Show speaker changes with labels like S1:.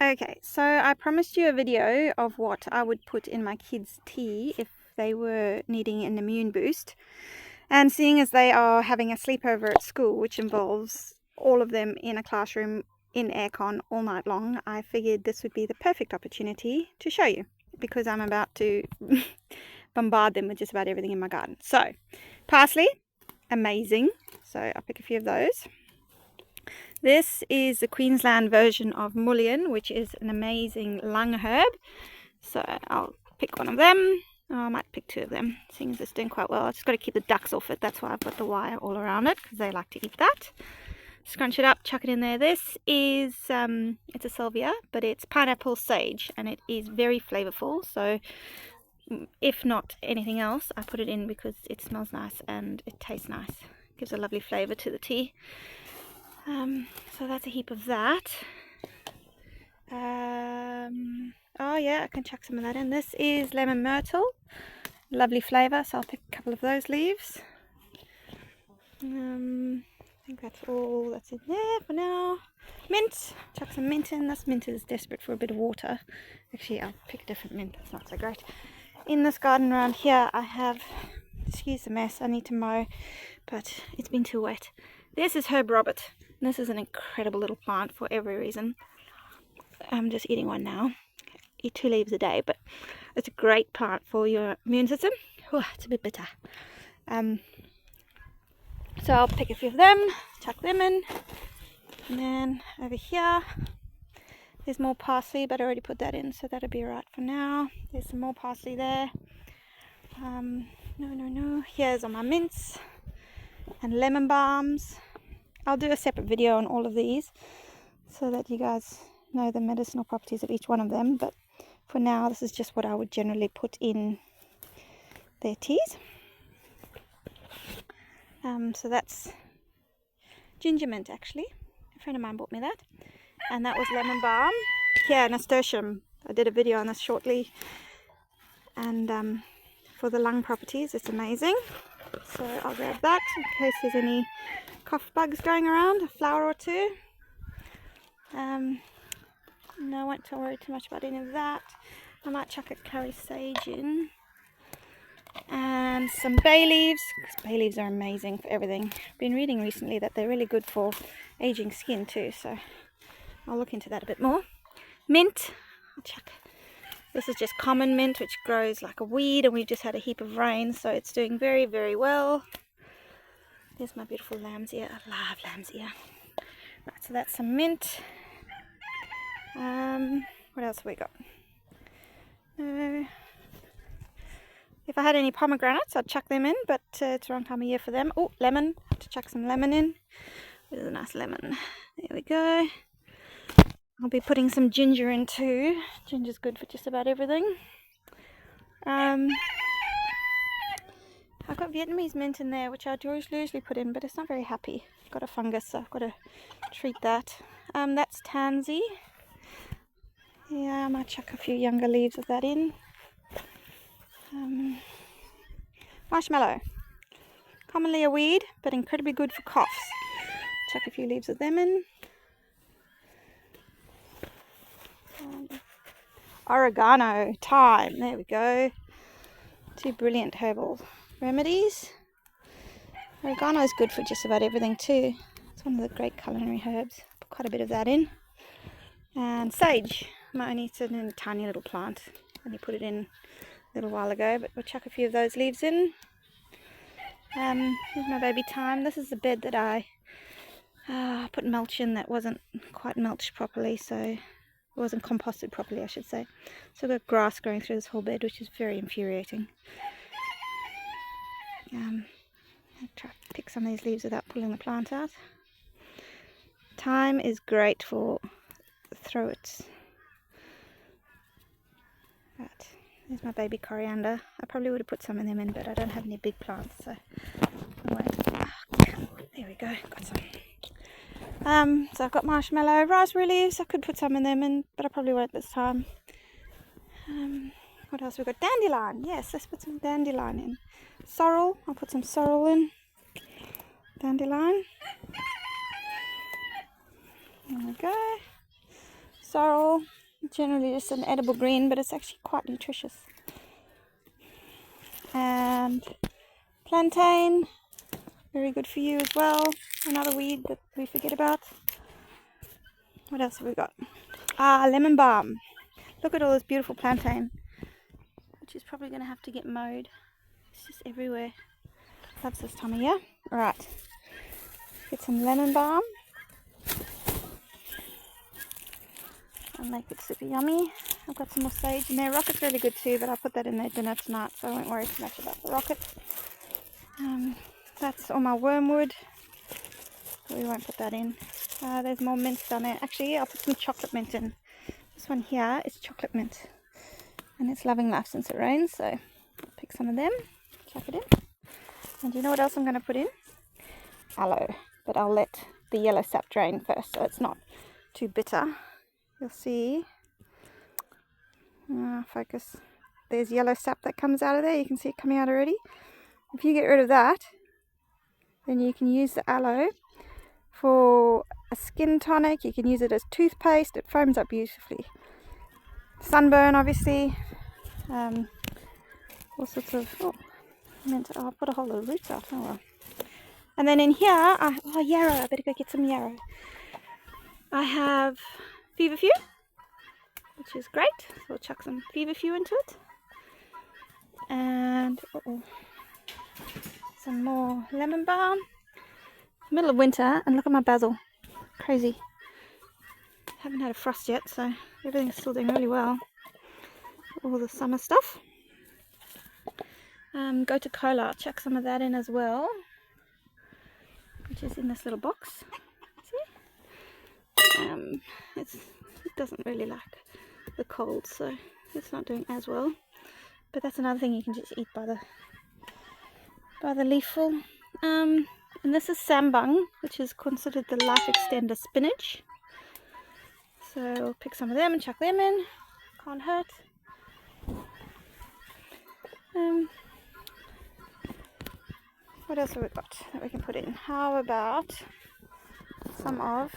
S1: Okay, so I promised you a video of what I would put in my kids' tea if they were needing an immune boost. And seeing as they are having a sleepover at school, which involves all of them in a classroom in aircon all night long, I figured this would be the perfect opportunity to show you, because I'm about to bombard them with just about everything in my garden. So, parsley, amazing. So I'll pick a few of those. This is the Queensland version of mullein, which is an amazing lung herb. So I'll pick one of them. Oh, I might pick two of them, seeing as it's doing quite well. I've just got to keep the ducks off it. That's why I've got the wire all around it, because they like to eat that. Scrunch it up, chuck it in there. This is, it's a salvia, but it's pineapple sage, and it is very flavorful. So if not anything else, I put it in because it smells nice and it tastes nice. It gives a lovely flavor to the tea. So that's a heap of that. Oh yeah, I can chuck some of that in. This is lemon myrtle, lovely flavour, so I'll pick a couple of those leaves. I think that's all that's in there for now. Mint, chuck some mint in. This mint is desperate for a bit of water. Actually, I'll pick a different mint, that's not so great. In this garden around here, I have, excuse the mess, I need to mow, but it's been too wet. This is Herb Robert. This is an incredible little plant for every reason. I'm just eating one now. Eat 2 leaves a day, but it's a great plant for your immune system. Oh, it's a bit bitter. So I'll pick a few of them, chuck them in, and then over here there's more parsley, but I already put that in, so that'll be alright for now. There's some more parsley there. No. Here's all my mints and lemon balms. I'll do a separate video on all of these so that you guys know the medicinal properties of each one of them, but for now this is just what I would generally put in their teas. So that's ginger mint, actually. A friend of mine bought me that. And that was lemon balm. Here, nasturtium. I did a video on this shortly. And for the lung properties, it's amazing. So I'll grab that in case there's any cough bugs going around, a flower or two. No, I won't worry too much about any of that. I might chuck a curry sage in. And some bay leaves, because bay leaves are amazing for everything. I've been reading recently that they're really good for aging skin too, so I'll look into that a bit more. Mint, I'll chuck. This is just common mint, which grows like a weed, and we've just had a heap of rain, so it's doing very, very well. There's my beautiful lamb's ear. I love lamb's ear. Right, so that's some mint. What else have we got? If I had any pomegranates, I'd chuck them in, but it's the wrong time of year for them. Oh, lemon. I have to chuck some lemon in. There's a nice lemon. There we go. I'll be putting some ginger in too. Ginger's good for just about everything. I've got Vietnamese mint in there, which I'd usually put in, but it's not very happy. I've got a fungus, so I've got to treat that. That's tansy. Yeah, I might chuck a few younger leaves of that in. Marshmallow. Commonly a weed, but incredibly good for coughs. Chuck a few leaves of them in. Oregano, thyme, there we go. 2 brilliant herbal remedies. Oregano is good for just about everything too. It's one of the great culinary herbs. Put quite a bit of that in. And sage. It's in a tiny little plant. Only put it in a little while ago, but we'll chuck a few of those leaves in. Here's my baby thyme. This is the bed that I put mulch in that wasn't quite mulched properly, so it wasn't composted properly, I should say. So I've got grass growing through this whole bed, which is very infuriating. I'll try to pick some of these leaves without pulling the plant out. Thyme is great for throats. Right, there's my baby coriander. I probably would have put some of them in, but I don't have any big plants, so I won't. There we go, got some. So I've got marshmallow, raspberry leaves. I could put some of them in, but I probably won't this time. What else have we got? Dandelion. Yes, let's put some dandelion in. Sorrel. I'll put some sorrel in. Dandelion. There we go. sorrel, generally just an edible green, but it's actually quite nutritious. And plantain, very good for you as well. Another weed that we forget about. What else have we got? Lemon balm. Look at all this beautiful plantain, which is probably going to have to get mowed. It's just everywhere. Loves this time of year. Alright, get some lemon balm and make it super yummy. I've got some more sage in there. Rocket's really good too, but I'll put that in their dinner tonight, so I won't worry too much about the rocket. That's all my wormwood. We won't put that in. There's more mint down there. Actually, I'll put some chocolate mint in. This one here is chocolate mint, and it's loving life since it rains, so I'll pick some of them, chuck it in. And you know what else I'm going to put in? Aloe, but I'll let the yellow sap drain first, so it's not too bitter. You'll see, focus, there's yellow sap that comes out of there. You can see it coming out already. If you get rid of that, then you can use the aloe for a skin tonic. You can use it as toothpaste. It foams up beautifully. Sunburn, obviously. All sorts of, I'll put a whole lot of roots out. Oh well. And then in here, yarrow. I better go get some yarrow. I have feverfew, which is great. So we'll chuck some feverfew into it. And some more lemon balm. Middle of winter, and look at my basil. Crazy. Haven't had a frost yet, so everything's still doing really well. All the summer stuff. Gotu kola, I'll chuck some of that in as well, which is in this little box. See? It doesn't really like the cold, so it's not doing as well. But that's another thing you can just eat by the leafful. And this is sambung, which is considered the life extender spinach. So I'll pick some of them and chuck them in. Can't hurt. What else have we got that we can put in? How about some of